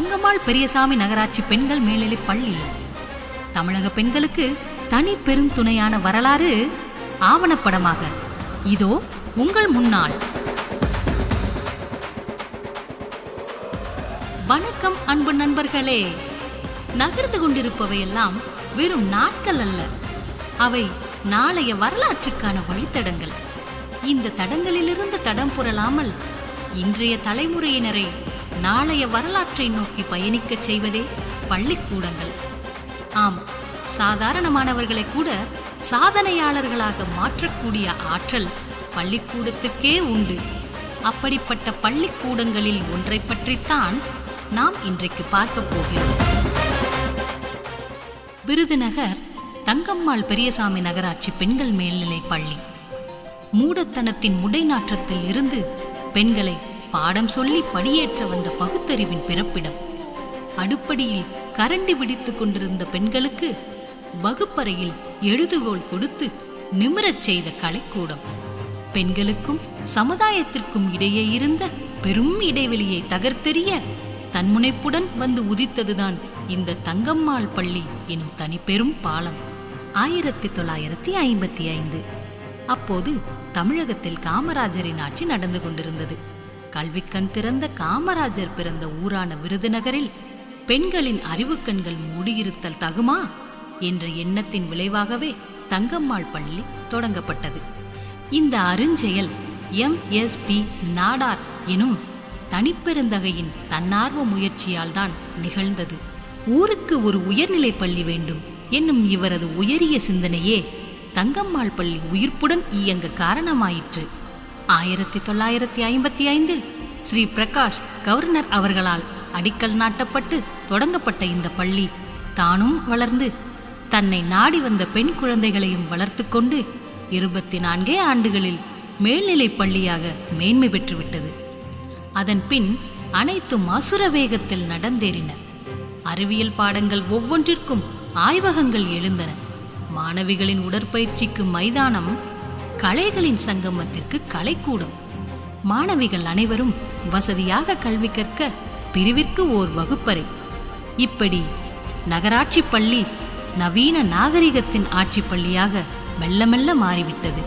தங்கம்மாள் பெரியசாமி நகராட்சி பெண்கள் மேல்நிலைப் பள்ளி. தமிழக பெண்களுக்கு தனி பெரும் துணையான வரலாறு ஆவணப்படமாக இதோ உங்கள் முன்னால். வணக்கம் அன்பு நண்பர்களே. நகர்ந்து கொண்டிருப்பவையெல்லாம் வெறும் நாட்கள் அல்ல, அவை நாளைய வரலாற்றுக்கான வழித்தடங்கள். இந்த தடங்களிலிருந்து தடம் புரளாமல் இன்றைய தலைமுறையினரை நாளைய வரலாற்றை நோக்கி பயணிக்கச் செய்வதே பள்ளிக்கூடங்கள். ஆம், சாதாரணமானவர்களை கூட சாதனையாளர்களாக மாற்றக்கூடிய ஆற்றல் பள்ளிக்கூடத்துக்கே உண்டு. அப்படிப்பட்ட பள்ளிக்கூடங்களில் ஒன்றை பற்றித்தான் நாம் இன்றைக்கு பார்க்க போகிறோம். விருதுநகர் தங்கம்மாள் பெரியசாமி நகராட்சி பெண்கள் மேல்நிலைப் பள்ளி. மூடத்தனத்தின் முடைநாற்றத்தில் இருந்து பெண்களை பாடம் சொல்லி படியேற்ற வந்த பகுத்தறிவின் பிறப்பிடம். அடுப்படியில் கரண்டி பிடித்துக் கொண்டிருந்த பெண்களுக்கு வகுப்பறையில் எழுதுகோள் கொடுத்து நிமிரச் செய்த கலைக்கூடம். பெண்களுக்கும் சமுதாயத்திற்கும் இடையே இருந்த பெரும் இடைவெளியை தகர்த்தெறிய தன்முனைப்புடன் வந்து உதித்ததுதான் இந்த தங்கம்மாள் பள்ளி எனும் தனிப்பெரும் பாலம். 1955 அப்போது தமிழகத்தில் காமராஜரின் ஆட்சி நடந்து கொண்டிருந்தது. கல்விக்கண் திறந்த காமராஜர் பிறந்த ஊரான விருதுநகரில் பெண்களின் அறிவுக்கண்கள் மூடியிருத்தல் தகுமா என்ற எண்ணத்தின் விளைவாகவே தங்கம்மாள் பள்ளி தொடங்கப்பட்டது. இந்த அருஞ்செயல் MSP நாடார் எனும் தனிப்பெருந்தகையின் தன்னார்வ முயற்சியால் தான் நிகழ்ந்தது. ஊருக்கு ஒரு உயர்நிலை பள்ளி வேண்டும் என்னும் இவரது உயரிய சிந்தனையே தங்கம்மாள் பள்ளி உயிர்ப்புடன் இயங்க காரணமாயிற்று. 1955 ஸ்ரீ பிரகாஷ் கவர்னர் அவர்களால் அடிக்கல் நாட்டப்பட்டு தொடங்கப்பட்ட இந்த பள்ளி தானும் வளர்ந்து தன்னை நாடி வந்த பெண் குழந்தைகளையும் வளர்த்து கொண்டு 24 ஆண்டுகளில் மேல்நிலைப் பள்ளியாக மேன்மை பெற்றுவிட்டது. அதன் பின் அனைத்தும் அசுர வேகத்தில் நடந்தேறின. அறிவியல் பாடங்கள் ஒவ்வொன்றிற்கும் ஆய்வகங்கள் எழுந்தன. மாணவிகளின் உடற்பயிற்சிக்கு மைதானம், கலைகளின் சங்கமத்திற்கு கலைக்கூடம். மாணவிகள் அனைவரும் வசதியாக கல்வி கற்க பிரிவிற்கு ஓர் வகுப்பறை. இப்படி நகராட்சி பள்ளி நவீன நாகரிகத்தின் ஆட்சி பள்ளியாக மெல்ல மெல்ல மாறிவிட்டது.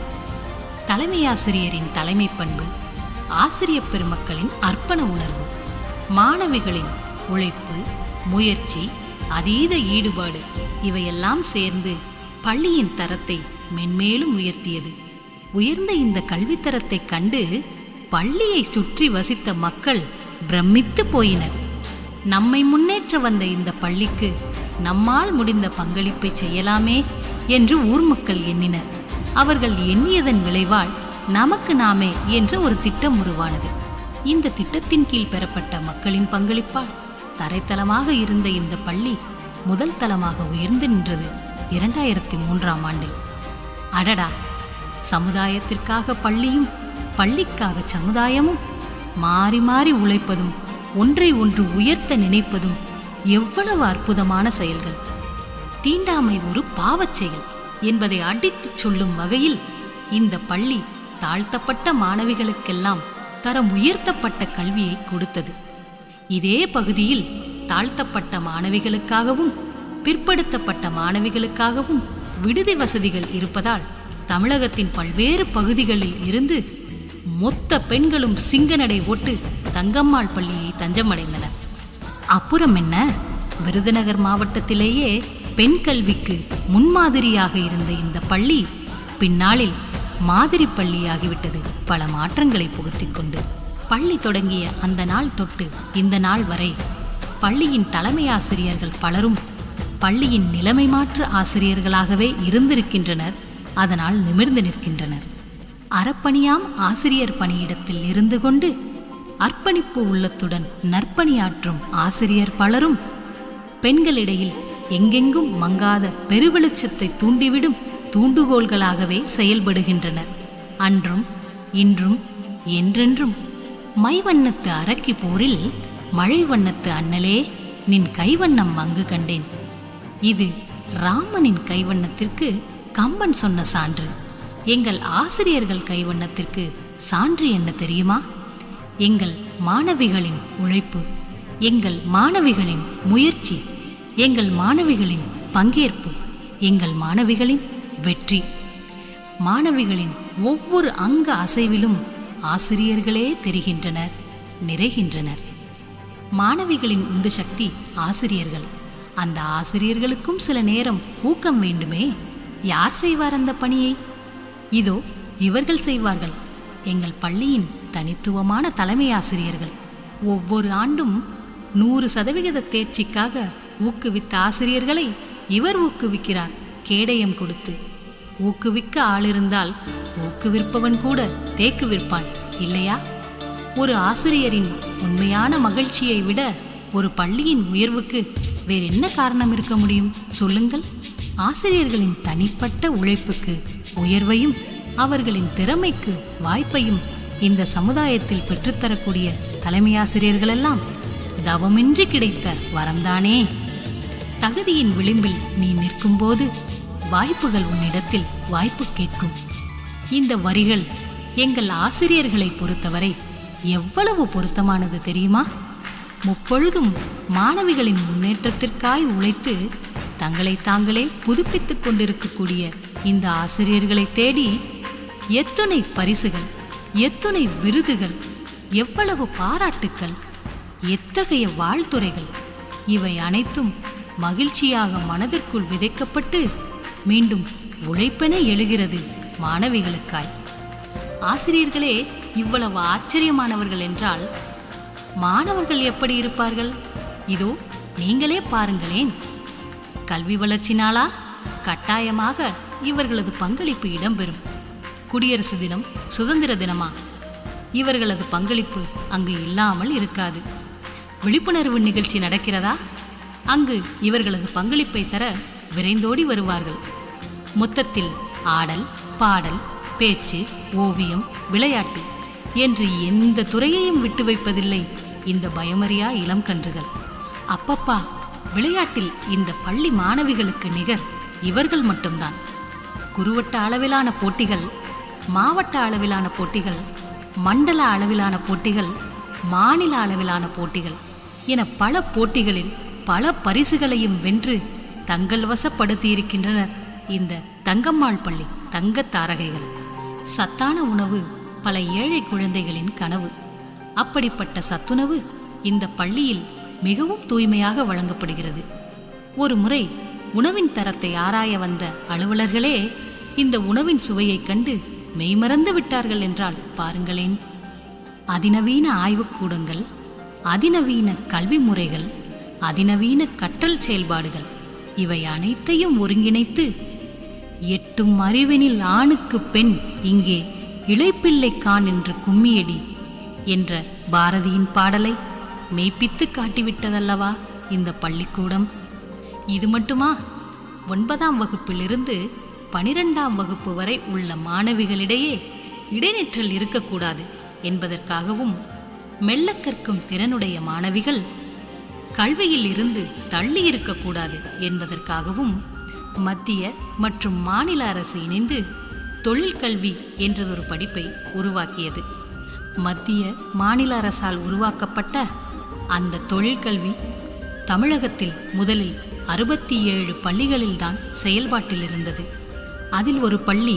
தலைமையாசிரியரின் தலைமை பண்பு, ஆசிரியப் பெருமக்களின் அர்ப்பண உணர்வு, மாணவிகளின் உழைப்பு, முயற்சி, அதீத ஈடுபாடு இவையெல்லாம் சேர்ந்து பள்ளியின் தரத்தை மென்மேலும் உயர்த்தியது. உயர்ந்த இந்த கல்வித்தரத்தை கண்டு பள்ளியை சுற்றி வசித்த மக்கள் பிரமித்து போயினர். நம்மை முன்னேற்ற வந்த இந்த பள்ளிக்கு நம்மால் முடிந்த பங்களிப்பை செய்யலாமே என்று ஊர் மக்கள் எண்ணினர். அவர்கள் எண்ணியதன் விளைவால் நமக்கு நாமே என்ற ஒரு திட்டம் உருவானது. இந்த திட்டத்தின் கீழ் பெறப்பட்ட மக்களின் பங்களிப்பால் தரைத்தளமாக இருந்த இந்த பள்ளி முதல் தளமாக உயர்ந்து நின்றது 2003 ஆண்டில். அடடா, சமுதாயத்திற்காக பள்ளியும் பள்ளிக்காக சமுதாயமும் மாறி மாறி உழைப்பதும் ஒன்றை ஒன்று உயர்த்த நினைப்பதும் எவ்வளவு அற்புதமான செயல்கள்! தீண்டாமை ஒரு பாவச் செயல் என்பதை அடித்துச் சொல்லும் வகையில் இந்த பள்ளி தாழ்த்தப்பட்ட மாணவிகளுக்கெல்லாம் தரம் உயர்த்தப்பட்ட கல்வியை கொடுத்தது. இதே பகுதியில் தாழ்த்தப்பட்ட மாணவிகளுக்காகவும் பிற்படுத்தப்பட்ட மாணவிகளுக்காகவும் விடுதி வசதிகள் இருப்பதால் தமிழகத்தின் பல்வேறு பகுதிகளில் இருந்து மொத்த பெண்களும் சிங்கநடை ஓட்டு தங்கம்மாள் பள்ளியை தஞ்சமடைந்தனர். அப்புறம் என்ன, விருதுநகர் மாவட்டத்திலேயே பெண் கல்விக்கு முன்மாதிரியாக இருந்த இந்த பள்ளி பின்னாளில் மாதிரி பள்ளியாகிவிட்டது. பல மாற்றங்களை புகுத்திக் கொண்டு பள்ளி தொடங்கிய அந்த நாள் தொட்டு இந்த நாள் வரை பள்ளியின் தலைமை ஆசிரியர்கள் பலரும் பள்ளியின் நிலைமை மாற்று ஆசிரியர்களாகவே இருந்திருக்கின்றனர். அதனால் நிமிர்ந்து நிற்கின்றனர். அறப்பணியாம் ஆசிரியர் பணியிடத்தில் இருந்து கொண்டு அர்ப்பணிப்பு உள்ளத்துடன் நற்பணியாற்றும் ஆசிரியர் பலரும் பெண்களிடையில் எங்கெங்கும் மங்காத பெருவெளிச்சத்தை தூண்டிவிடும் தூண்டுகோள்களாகவே செயல்படுகின்றனர். அன்றும் இன்றும் என்றென்றும் மைவண்ணத்து அரக்கி போரில் மழை வண்ணத்து அண்ணலே நின் கைவண்ணம் அங்கு கண்டேன். இது ராமனின் கைவண்ணத்திற்கு கம்பன் சொன்ன சான்று. எங்கள் ஆசிரியர்கள் கைவண்ணத்திற்கு சான்று என்ன தெரியுமா? எங்கள் மாணவிகளின் உழைப்பு, எங்கள் மாணவிகளின் முயற்சி, எங்கள் மாணவிகளின் பங்கேற்பு, எங்கள் மாணவிகளின் வெற்றி. மாணவிகளின் ஒவ்வொரு அங்க அசைவிலும் ஆசிரியர்களே தெரிகின்றனர், நிறைகின்றனர். மாணவிகளின் உந்து சக்தி ஆசிரியர்கள். அந்த ஆசிரியர்களுக்கும் சில நேரம் ஊக்கம் வேண்டுமே. யார் செய்வார் அந்த பணியை? இதோ இவர்கள் செய்வார்கள். எங்கள் பள்ளியின் தனித்துவமான தலைமை ஆசிரியர்கள். ஒவ்வொரு ஆண்டும் 100% தேர்ச்சிக்காக ஊக்குவித்த ஆசிரியர்களை இவர் ஊக்குவிக்கிறார், கேடயம் கொடுத்து. ஊக்குவிக்க ஆளிருந்தால் ஊக்குவிற்பவன் கூட தேக்கு விற்பான், இல்லையா? ஒரு ஆசிரியரின் உண்மையான மகிழ்ச்சியை விட ஒரு பள்ளியின் உயர்வுக்கு வேறு என்ன காரணம் இருக்க முடியும்? சொல்லுங்கள். ஆசிரியர்களின் தனிப்பட்ட உழைப்புக்கு உயர்வையும் அவர்களின் திறமைக்கு வாய்ப்பையும் இந்த சமுதாயத்தில் பெற்றுத்தரக்கூடிய தலைமையாசிரியர்களெல்லாம் தவமின்றி கிடைத்த வரம்தானே. தகுதியின் விளிம்பில் நீ நிற்கும்போது வாய்ப்புகள் உன்னிடத்தில் வாய்ப்பு கேட்கும். இந்த வரிகள் எங்கள் ஆசிரியர்களை பொறுத்தவரை எவ்வளவு பொருத்தமானது தெரியுமா? முப்பொழுதும் மாணவிகளின் முன்னேற்றத்திற்காய் உழைத்து தங்களை தாங்களே புதுப்பித்துக் கொண்டிருக்கக்கூடிய இந்த ஆசிரியர்களை தேடி எத்துணை பரிசுகள், எத்துணை விருதுகள், எவ்வளவு பாராட்டுக்கள், எத்தகைய வாழ்த்துரைகள்! இவை அனைத்தும் மகிழ்ச்சியாக மனதிற்குள் விதைக்கப்பட்டு மீண்டும் உழைப்பென எழுகிறது மாணவிகளுக்காய். ஆசிரியர்களே இவ்வளவு ஆச்சரியமானவர்கள் என்றால் மாணவர்கள் எப்படி இருப்பார்கள்? இதோ நீங்களே பாருங்களேன். கல்வி வளர்ச்சி நாளா? கட்டாயமாக இவர்களது பங்களிப்பு இடம்பெறும். குடியரசு தினம், சுதந்திர தினமா? இவர்களது பங்களிப்பு அங்கு இல்லாமல் இருக்காது. விழிப்புணர்வு நிகழ்ச்சி நடக்கிறதா? அங்கு இவர்களது பங்களிப்பை தர விரைந்தோடி வருவார்கள். மொத்தத்தில் ஆடல், பாடல், பேச்சு, ஓவியம், விளையாட்டு என்று எந்த துறையையும் விட்டு வைப்பதில்லை இந்த பயமறியா இளம் கன்றுகள். அப்பப்பா, விளையாட்டில் இந்த பள்ளி மாணவிகளுக்கு நிகர் இவர்கள் மட்டும்தான். குறுவட்ட அளவிலான போட்டிகள், மாவட்ட அளவிலான போட்டிகள், மண்டல அளவிலான போட்டிகள், மாநில அளவிலான போட்டிகள் என பல போட்டிகளில் பல பரிசுகளையும் வென்று தங்கள் வசப்படுத்தியிருக்கின்றனர் இந்த தங்கம்மாள் பள்ளி தங்கத் தாரகைகள். சத்தான உணவு பல ஏழை குழந்தைகளின் கனவு. அப்படிப்பட்ட சத்துணவு இந்த பள்ளியில் மிகவும் தூய்மையாக வழங்கப்படுகிறது. ஒரு முறை உணவின் தரத்தை ஆராய வந்த அலுவலர்களே இந்த உணவின் சுவையைக் கண்டு மெய்மறந்து விட்டார்கள் என்றால் பாருங்களேன். அதிநவீன ஆய்வுக்கூடங்கள், அதிநவீன கல்வி முறைகள், அதிநவீன கற்றல் செயல்பாடுகள் இவை அனைத்தையும் ஒருங்கிணைத்து எட்டும் அறிவினில் ஆணுக்கு பெண் இங்கே இளைப்பிள்ளை கான் என்று கும்மியடி என்ற பாரதியின் பாடலை மெய்ப்பித்து காட்டிவிட்டதல்லவா இந்த பள்ளிக்கூடம். இது மட்டுமா? 9ஆம் வகுப்பிலிருந்து 12ஆம் வகுப்பு வரை உள்ள மாணவிகளிடையே இடைநிற்றல் இருக்கக்கூடாது என்பதற்காகவும், மெல்ல கற்கும் திறனுடைய மாணவிகள் கல்வியில் இருந்து தள்ளி இருக்கக்கூடாது என்பதற்காகவும் மத்திய மற்றும் மாநில அரசு இணைந்து தொழிற்கல்வி என்றதொரு படிப்பை உருவாக்கியது. மத்திய மாநில அரசால் உருவாக்கப்பட்ட அந்த தொழிற்கல்வி தமிழகத்தில் முதலில் 67 பள்ளிகளில்தான் செயல்பாட்டில் இருந்தது. அதில் ஒரு பள்ளி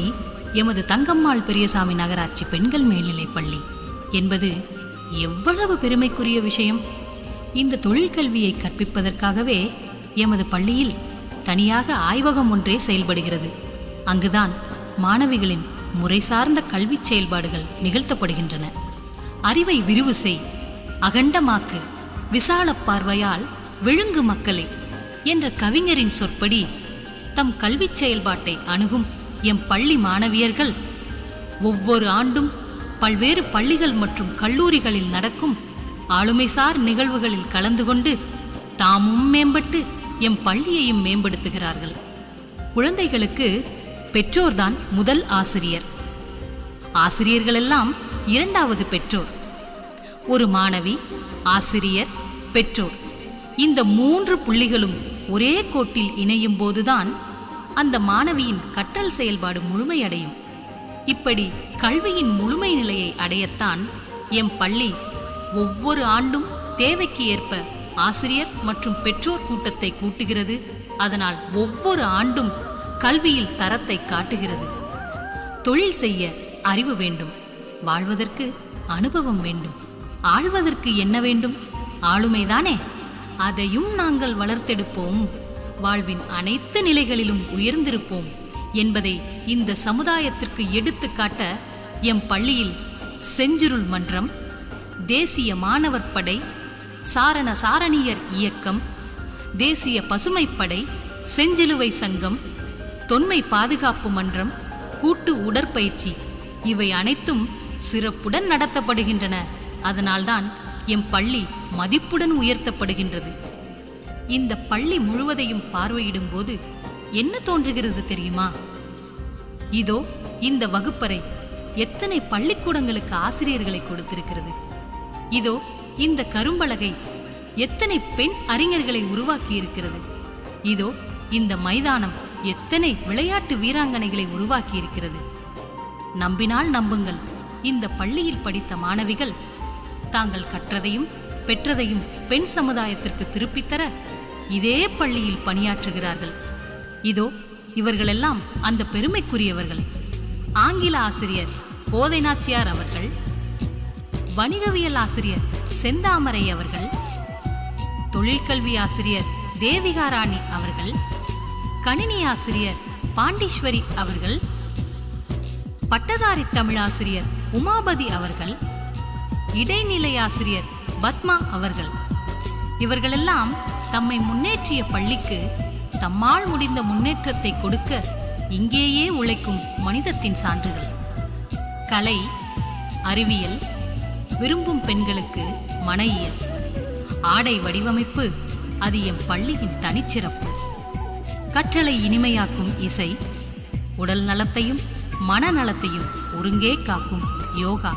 எமது தங்கம்மாள் பெரியசாமி நகராட்சி பெண்கள் மேல்நிலைப் பள்ளி என்பது எவ்வளவு பெருமைக்குரிய விஷயம்! இந்த தொழிற்கல்வியை கற்பிப்பதற்காகவே எமது பள்ளியில் தனியாக ஆய்வகம் ஒன்றே செயல்படுகிறது. அங்குதான் மாணவிகளின் முறை சார்ந்த கல்வி செயல்பாடுகள் நிகழ்த்தப்படுகின்றன. அறிவை விரிவு செய், அகண்டமாக்கு, விசால பார்வையால் விழுங்கு மக்களை என்ற கவிஞரின் சொற்படி தம் கல்வி செயல்பாட்டை அணுகும் எம் பள்ளி மாணவியர்கள் ஒவ்வொரு ஆண்டும் பல்வேறு பள்ளிகள் மற்றும் கல்லூரிகளில் நடக்கும் ஆளுமைசார் நிகழ்வுகளில் கலந்து கொண்டு தாமும் மேம்பட்டு எம் பள்ளியையும் மேம்படுத்துகிறார்கள். குழந்தைகளுக்கு பெற்றோர்தான் முதல் ஆசிரியர். ஆசிரியர்களெல்லாம் இரண்டாவது பெற்றோர். ஒரு மாணவி, ஆசிரியர், பெற்றோர் இந்த 3 புள்ளிகளும் ஒரே கோட்டில் இணையும் போதுதான் அந்த மாணவியின் கற்றல் செயல்பாடு முழுமையடையும். இப்படி கல்வியின் முழுமை நிலையை அடையத்தான் எம் பள்ளி ஒவ்வொரு ஆண்டும் தேவைக்கு ஏற்ப ஆசிரியர் மற்றும் பெற்றோர் கூட்டத்தை கூட்டுகிறது. அதனால் ஒவ்வொரு ஆண்டும் கல்வியில் தரத்தை காட்டுகிறது. தொழில் செய்ய அறிவு வேண்டும், வாழ்வதற்கு அனுபவம் வேண்டும், ஆள்வதற்கு என்ன வேண்டும்? ஆளுமைதானே. அதையும் நாங்கள் வளர்த்தெடுப்போம், வாழ்வின் அனைத்து நிலைகளிலும் உயர்ந்திருப்போம் என்பதை இந்த சமுதாயத்திற்கு எடுத்து காட்ட எம் பள்ளியில் செஞ்சிருள் மன்றம், தேசிய மாணவர் படை, சாரண சாரணியர் இயக்கம், தேசிய பசுமைப்படை, செஞ்சிலுவை சங்கம், தொன்மை பாதுகாப்பு மன்றம், கூட்டு உடற்பயிற்சி இவை அனைத்தும் சிறப்புடன் நடத்தப்படுகின்றன. அதனால்தான் எம் பள்ளி மதிப்புடன் உயர்த்தப்படுகின்றது. இந்த பள்ளி முழுவதையும் பார்வையிடும் போது என்ன தோன்றுகிறது தெரியுமா? இதோ இந்த வகுப்பறை எத்தனை பள்ளிக்கூடங்களுக்கு ஆசிரியர்களை கொடுத்திருக்கிறது. இதோ இந்த கரும்பலகை எத்தனை பெண் அறிஞர்களை உருவாக்கி இருக்கிறது. இதோ இந்த மைதானம் எத்தனை விளையாட்டு வீராங்கனைகளை உருவாக்கி இருக்கிறது. நம்பினால் நம்புங்கள், இந்த பள்ளியில் படித்த மாணவிகள் தாங்கள் கற்றதையும் பெற்றதையும் பெண் சமுதாயத்திற்கு திருப்பித்தர இதே பள்ளியில் பணியாற்றுகிறார்கள். இதோ இவர்களெல்லாம் அந்த பெருமைக்குரியவர்கள். ஆங்கில ஆசிரியர் கோதை நாச்சியார் அவர்கள், வணிகவியல் ஆசிரியர் செந்தாமரை அவர்கள், தொழிற்கல்வி ஆசிரியர் தேவிகா ராணி அவர்கள், கணினி ஆசிரியர் பாண்டீஸ்வரி அவர்கள், பட்டதாரி தமிழாசிரியர் உமாபதி அவர்கள், இடைநிலை ஆசிரியர் பத்மா அவர்கள். இவர்களெல்லாம் தம்மை முன்னேற்றிய பள்ளிக்கு தம்மால் முடிந்த முன்னேற்றத்தை கொடுக்க இங்கேயே உழைக்கும் மனிதத்தின் சான்றுகள். கலை, அறிவியல், விரும்பும் பெண்களுக்கு மனையியல், ஆடை வடிவமைப்பு அது எம் பள்ளியின் தனிச்சிறப்பு. கற்றலை இனிமையாக்கும் இசை, உடல் நலத்தையும் மனநலத்தையும் ஒருங்கே காக்கும் யோகா,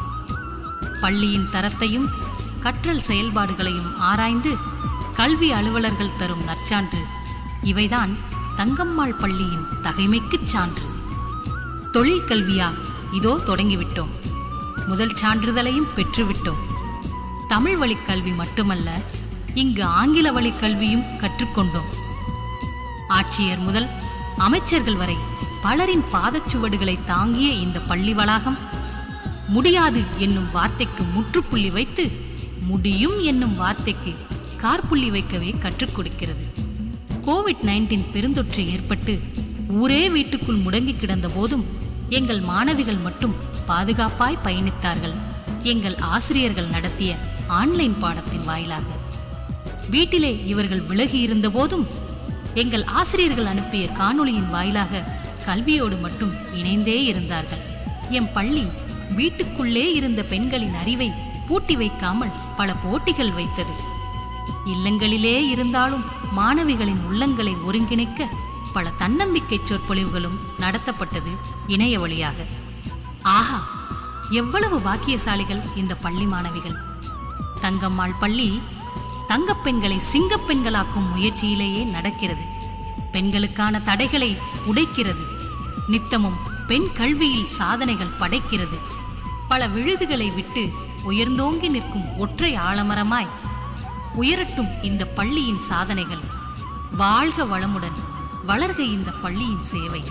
பள்ளியின் தரத்தையும் கற்றல் செயல்பாடுகளையும் ஆராய்ந்து கல்வி அலுவலர்கள் தரும் நற்சான்று இவைதான் தங்கம்மாள் பள்ளியின் தகைமைக்குச் சான்று. தொழில் கல்வியா இதோ தொடங்கிவிட்டோம். முதல் சான்றிதழையும் பெற்றுவிட்டோம். தமிழ் வழிக் கல்வி மட்டுமல்ல, இங்கு ஆங்கில வழிக் கல்வியும் கற்றுக்கொண்டோம். ஆட்சியர் முதல் அமைச்சர்கள் வரை பலரின் பாதச்சுவடுகளை தாங்கிய இந்த பள்ளி வளாகம் முடியாது என்னும் வார்த்தைக்கு முற்றுப்புள்ளி வைத்து முடியும் என்னும் வார்த்தைக்கு காற்புள்ளி வைக்கவே கற்றுக் கொடுக்கிறது. கோவிட்-19 பெருந்தொற்று ஏற்பட்டு ஊரே வீட்டுக்குள் முடங்கி கிடந்த போதும் எங்கள் மாணவிகள் மட்டும் பாதுகாப்பாய் பயணித்தார்கள். எங்கள் ஆசிரியர்கள் நடத்திய ஆன்லைன் பாடத்தின் வாயிலாக. வீட்டிலே இவர்கள் விலகி இருந்த போதும் எங்கள் ஆசிரியர்கள் அனுப்பிய காணொளியின் வாயிலாக கல்வியோடு மட்டும் இணைந்தே இருந்தார்கள். எம் பள்ளி வீட்டுக்குள்ளே இருந்த பெண்களின் அறிவை பூட்டி வைக்காமல் பல போட்டிகள் வைத்தது. இல்லங்களிலே இருந்தாலும் மாணவிகளின் உள்ளங்களை ஒருங்கிணைக்க பல தன்னம்பிக்கை சொற்பொழிவுகளும் நடத்தப்பட்டது இணைய வழியாக. ஆஹா, எவ்வளவு பாக்கியசாலிகள் இந்த பள்ளி மாணவிகள்! தங்கம்மாள் பள்ளி தங்கப் பெண்களை சிங்கப் பெண்களாக்கும் முயற்சியிலேயே நடக்கிறது. பெண்களுக்கான தடைகளை உடைக்கிறது. நித்தமும் பெண் கல்வியில் சாதனைகள் படைக்கிறது. பல விழுதுகளை விட்டு உயர்ந்தோங்கி நிற்கும் ஒற்றை ஆலமரமாய் உயரட்டும் இந்த பள்ளியின் சாதனைகள். வாழ்க வளமுடன், வளர்க இந்த பள்ளியின் சேவை.